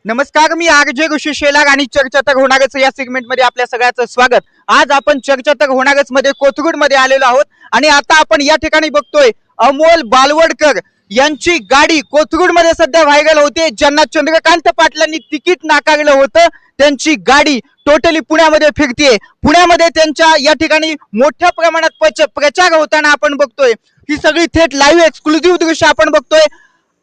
नमस्कार, मी आरजे ऋषी शेलार आणि चर्चा तर होणारच या सेगमेंट मध्ये आपल्या सगळ्यांचं स्वागत। आज आपण चर्चा तर होणारच मध्ये कोथरूड मध्ये आलेलो आहोत आणि आता आपण या ठिकाणी बघतोय अमोल बालवडकर यांची गाडी कोथरूड मध्ये सध्या व्हायरल होते। ज्यांना चंद्रकांत पाटलांनी तिकीट नाकारलं होतं त्यांची गाडी टोटली पुण्यामध्ये फिरतीये। पुण्यामध्ये त्यांच्या या ठिकाणी मोठ्या प्रमाणात प्रचार होताना आपण बघतोय। ही सगळी थेट लाईव्ह एक्सक्लुझिव्ह दृश्य आपण बघतोय।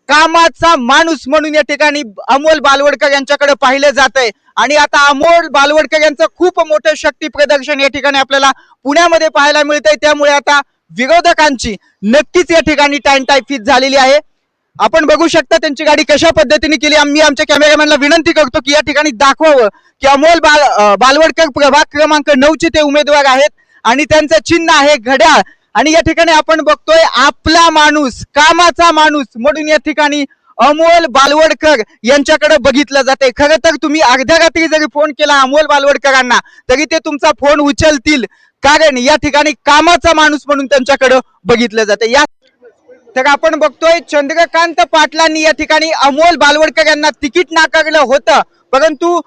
कामाचा माणूस म्हणून या ठिकाणी अमोल बालवडकर यांच्याकडे पाहिले जात आहे आणि आता अमोल बालवडकर यांचं खूप मोठं शक्ती प्रदर्शन या ठिकाणी आपल्याला पुण्यामध्ये पाहायला मिळतंय। त्यामुळे आता विरोधकांची नक्कीच या ठिकाणी टाइमफिट झालेली आहे। आपण बघू शकता त्यांची गाडी कशा पद्धतीने केली। आम्ही आमच्या कॅमेरामॅनला विनंती करतो की या ठिकाणी दाखवावं की अमोल बालवडकर प्रभाग क्रमांक 9 चे ते उमेदवार आहेत आणि त्यांचं चिन्ह आहे घड्याळ। आणि या ठिकाणी आपण बघतोय आपला माणूस, कामाचा माणूस म्हणून या ठिकाणी अमोल बालवडकर यांच्याकडे बघितलं जाते। खरं तर तुम्ही अर्ध्या रात्री जरी फोन केला अमोल बालवडकरांना तरी ते तुमचा फोन उचलतील, कारण या ठिकाणी कामाचा माणूस म्हणून त्यांच्याकडे बघितलं जाते। या तर आपण बघतोय चंद्रकांत पाटलांनी या ठिकाणी अमोल बालवडकर यांना तिकीट नाकारलं होतं, परंतु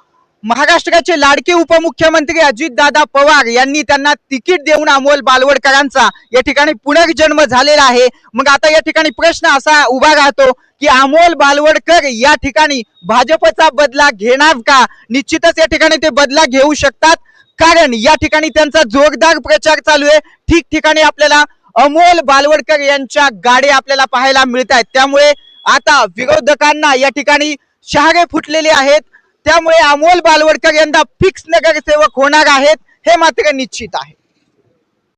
महाराष्ट्राचे लाडके उपमुख्यमंत्री अजितदादा पवार यांनी त्यांना तिकीट देऊन अमोल बालवडकरांचा या ठिकाणी पुनर्जन्म झालेला आहे। मग आता या ठिकाणी प्रश्न असा उभा राहतो की अमोल बालवडकर या ठिकाणी भाजपचा बदला घेणार का? निश्चितच या ठिकाणी ते बदला घेऊ शकतात, कारण या ठिकाणी त्यांचा जोरदार प्रचार चालू आहे। ठिकठिकाणी आपल्याला अमोल बालवडकर यांच्या गाड्या आपल्याला पाहायला मिळत आहेत। त्यामुळे आता विरोधकांना या ठिकाणी शहारे फुटलेले आहेत। त्यामुळे अमोल बालवडकर यंदा फिक्स नगरसेवक होणार आहेत हे मात्र निश्चित आहे।